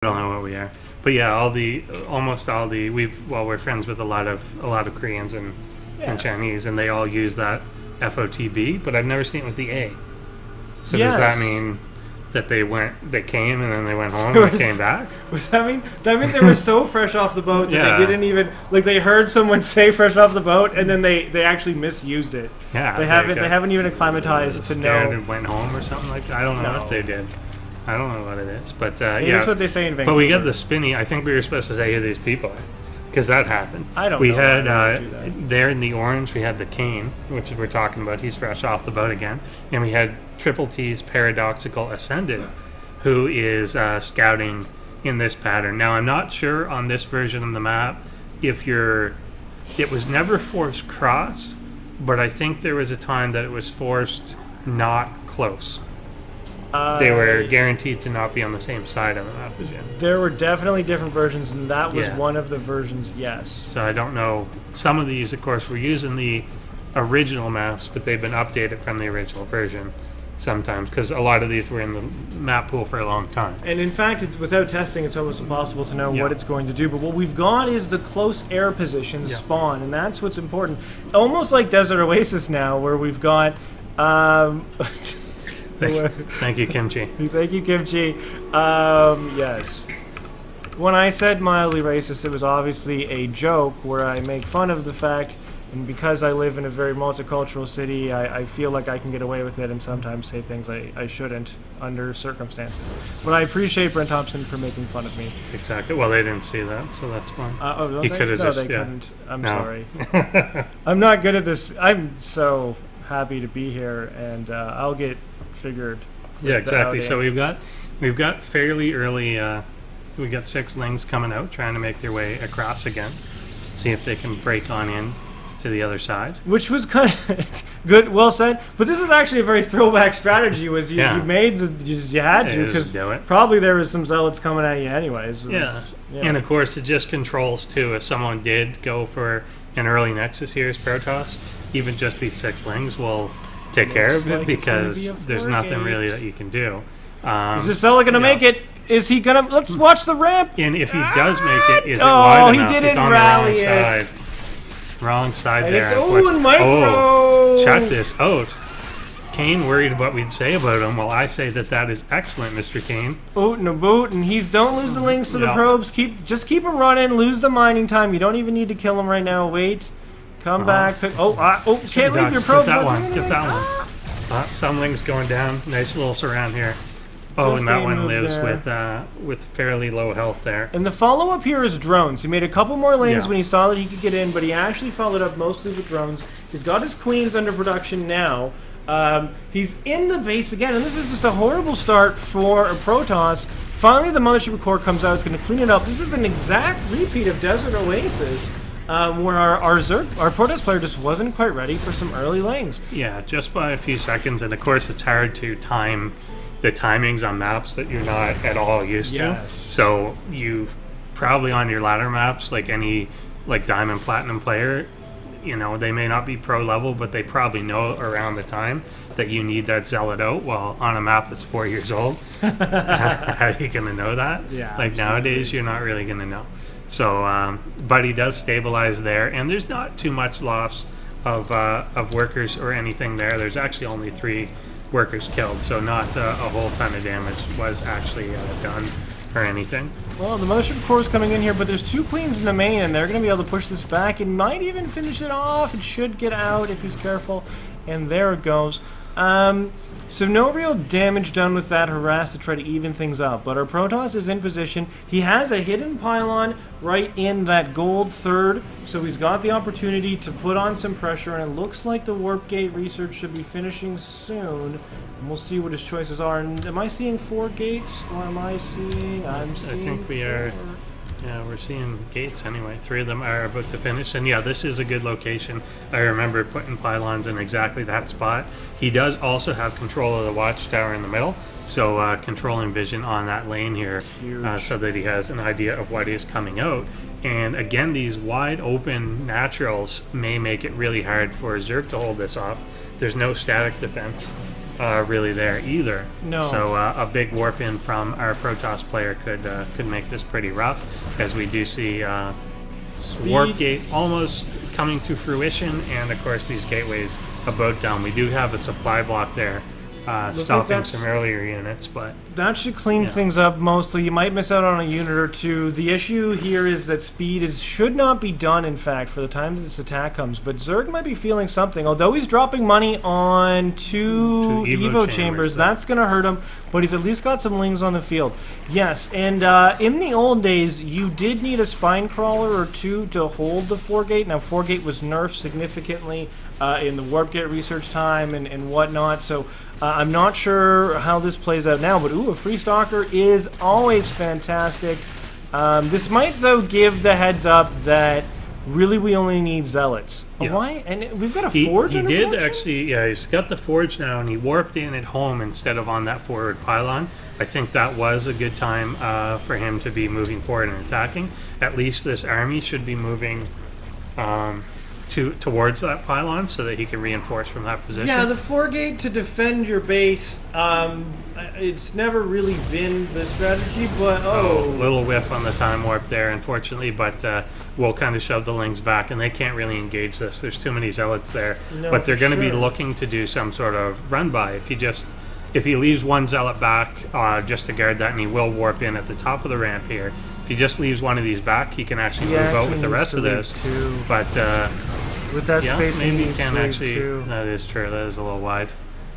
don't know what we are, but yeah, almost all the we're friends with a lot of Koreans and Chinese, and they all use that FOTB, but I've never seen it with the A. So does that mean that they came and then they went home and came back? That means they were so fresh off the boat that they didn't even they heard someone say fresh off the boat and then they actually misused it. Yeah, they haven't even acclimatized to know. And went home or something like that. I don't know what they did. I don't know what it is, but that's what they say in Vancouver. But we got the spinny. I think we were supposed to say who these people are, because that happened. I don't know. We had there in the orange. We had the Kaien, which we're talking about. He's fresh off the boat again, and we had TrpleT's Paradoxical Ascended, who is scouting in this pattern. Now I'm not sure on this version of the map if it was never forced cross, but I think there was a time that it was forced not close. They were guaranteed to not be on the same side of the map as you. There were definitely different versions, and that was one of the versions, yes. So I don't know. Some of these, of course, were using the original maps, but they've been updated from the original version sometimes, because a lot of these were in the map pool for a long time. And in fact, without testing, it's almost impossible to know what it's going to do. But what we've got is the close air position spawn, and that's what's important. Almost like Desert Oasis now, where we've got... Thank you, Kimchi. Thank you, Kimchi. Yes. When I said mildly racist, it was obviously a joke where I make fun of the fact, and because I live in a very multicultural city, I feel like I can get away with it and sometimes say things I shouldn't under circumstances. But I appreciate Brent Thompson for making fun of me. Exactly. Well, they didn't see that, so that's fine. He could have just... they couldn't. I'm sorry. I'm not good at this. I'm so happy to be here, and I'll get... figured. Yeah, exactly. So we've got fairly early. We got 6 lings coming out, trying to make their way across again. See if they can break on in to the other side. Which was kind of good, well said. But this is actually a very throwback strategy. Was you made you had to, because probably there was some zealots coming at you anyways. And of course it just controls too. If someone did go for an early nexus here as Protoss, even just these 6 lings will take care of it, because there's nothing really that you can do. Is this Zealot going to make it? Is he going to... Let's watch the ramp. And if he does make it, is it wide enough? He didn't He's on rally the wrong it. side. Wrong side and there. And micro. Check this out. Kaien worried what we'd say about him. Well, I say that is excellent, Mr. Kaien. Oot and a boot, and don't lose the links to the probes. Just keep him running. Lose the mining time. You don't even need to kill him right now. Wait. Come back. Can't leave your probe. Get that one. Some lings going down. Nice little surround here. And that one lives with fairly low health there. And the follow-up here is drones. He made a couple more lanes when he saw that he could get in, but he actually followed up mostly with drones. He's got his queens under production now. He's in the base again, and this is just a horrible start for a Protoss. Finally, the Mothership Core comes out. It's going to clean it up. This is an exact repeat of Desert Oasis. Where our Protoss player just wasn't quite ready for some early lanes. Yeah, just by a few seconds, and of course it's hard to time the timings on maps that you're not at all used to. So you probably on your ladder maps, like any Diamond Platinum player, they may not be pro level, but they probably know around the time that you need that Zealot out. Well, on a map that's 4 years old, how are you going to know that? Yeah, nowadays, you're not really going to know. So, but he does stabilize there, and there's not too much loss of workers or anything there. There's actually only 3 workers killed, so not a whole ton of damage was actually done or anything. Well, the Mothership Core is coming in here, but there's 2 queens in the main, and they're going to be able to push this back and might even finish it off. It should get out if he's careful, and there it goes. So no real damage done with that harass to try to even things up, but our Protoss is in position. He has a hidden pylon right in that gold third, so he's got the opportunity to put on some pressure, and it looks like the warp gate research should be finishing soon. And we'll see what his choices are. And am I seeing 4 gates, or am I seeing... I'm seeing I think we 4. are... Yeah, we're seeing gates anyway. 3 of them are about to finish. And yeah, this is a good location. I remember putting pylons in exactly that spot. He does also have control of the watchtower in the middle. So controlling vision on that lane here so that he has an idea of what is coming out. And again, these wide open naturals may make it really hard for Zerg to hold this off. There's no static defense. really there either. No. So a big warp in from our Protoss player could make this pretty rough, as we do see warp gate almost coming to fruition, and of course these gateways about down. We do have a supply block there, stopping like some earlier units, but that should clean things up mostly. You might miss out on a unit or two. The issue here is that speed should not be done, in fact, for the time that this attack comes. But Zerg might be feeling something. Although he's dropping money on two Evo chambers, that's going to hurt him. But he's at least got some lings on the field. Yes, and in the old days, you did need a spine crawler or two to hold the 4-gate. Now, 4-gate was nerfed significantly in the warp gate research time and whatnot. So I'm not sure how this plays out now, but a free stalker is always fantastic. This might, though, give the heads up that really we only need zealots. Yeah. Why? And we've got a forge. He did actually, he's got the forge now, and he warped in at home instead of on that forward pylon. I think that was a good time for him to be moving forward and attacking. At least this army should be moving towards that pylon so that he can reinforce from that position. Yeah, the 4-gate to defend your base, it's never really been the strategy, but little whiff on the time warp there, unfortunately, but we'll kind of shove the lings back, and they can't really engage this. There's too many zealots there, but they're going to be looking to do some sort of run by. If he leaves one zealot back just to guard that, and he will warp in at the top of the ramp here. If he just leaves one of these back, he can actually move out with the rest of this. But with that space, maybe he can actually. That is true. That is a little wide.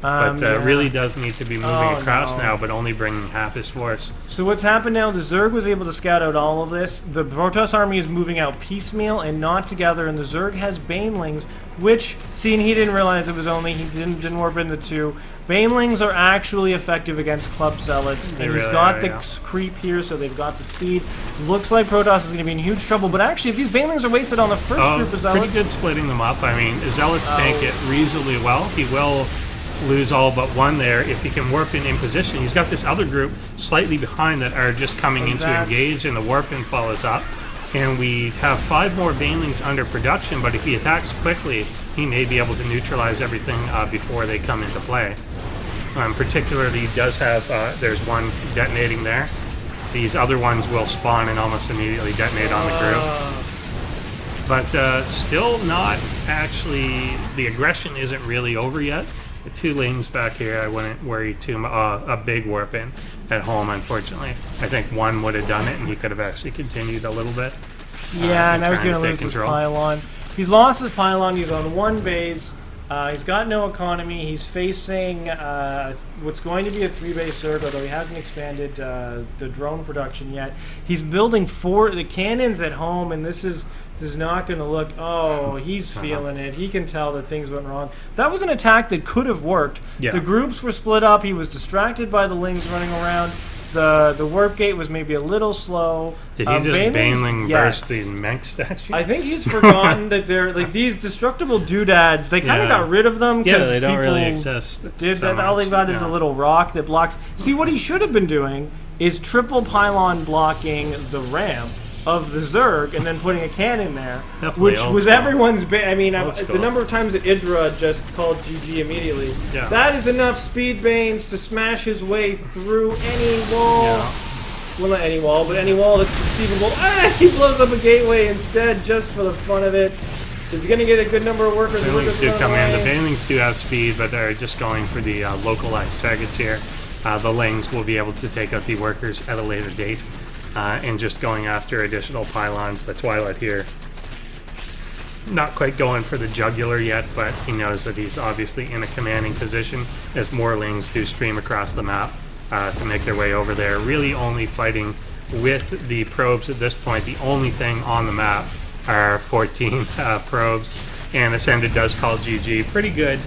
But really does need to be moving across now, but only bringing half his force. So what's happened now, the Zerg was able to scout out all of this. The Protoss army is moving out piecemeal and not together, and the Zerg has Banelings, which, seeing he didn't realize it was only, he didn't warp into two. Banelings are actually effective against Club Zealots, and he's got the creep here, so they've got the speed. Looks like Protoss is going to be in huge trouble, but actually, if these Banelings are wasted on the first group of Zealots... Pretty good splitting them up. I mean, Zealots tank it reasonably well. He will lose all but one there if he can warp in position. He's got this other group slightly behind that are just coming in to engage, and the warp in follows up. And we have 5 more Banelings under production, but if he attacks quickly, he may be able to neutralize everything before they come into play. Particularly, he does have, there's one detonating there. These other ones will spawn and almost immediately detonate on the group. But still not actually, the aggression isn't really over yet. The 2 lings back here, I wouldn't worry too much. A big warp in at home, unfortunately. I think one would have done it, and he could have actually continued a little bit. Yeah, now he's going to lose his pylon. He's lost his pylon. He's on one base. He's got no economy. He's facing what's going to be a 3-base Zerg, although he hasn't expanded the drone production yet. He's building the cannons at home, and this is not going to look... Oh, he's feeling it. He can tell that things went wrong. That was an attack that could have worked. Yeah. The groups were split up. He was distracted by the lings running around. The warp gate was maybe a little slow. Did he just Baneling burst the mech statue? I think he's forgotten that they're like these destructible doodads. They kind of got rid of them because they don't really exist. All they've got is a little rock that blocks. See, what he should have been doing is triple pylon blocking the ramp of the Zerg and then putting a cannon there, which was everyone's... I mean, the number of times that Idra just called GG immediately. Yeah. That is enough speed banes to smash his way through any wall. Yeah. Well, not any wall, but any wall that's conceivable. He blows up a gateway instead just for the fun of it. Is he going to get a good number of workers? Banelings do come in. The Banelings do have speed, but they're just going for the localized targets here. The Lings will be able to take out the workers at a later date. And just going after additional pylons. The TrpleT here, not quite going for the jugular yet, but he knows that he's obviously in a commanding position as more lings do stream across the map to make their way over there. Really only fighting with the probes at this point. The only thing on the map are 14 probes, and Ascended does call GG. Pretty good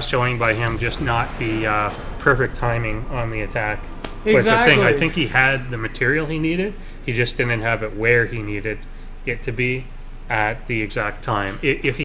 showing by him, just not the perfect timing on the attack. Was the thing. I think he had the material he needed. He just didn't have it where he needed it to be at the exact time. If he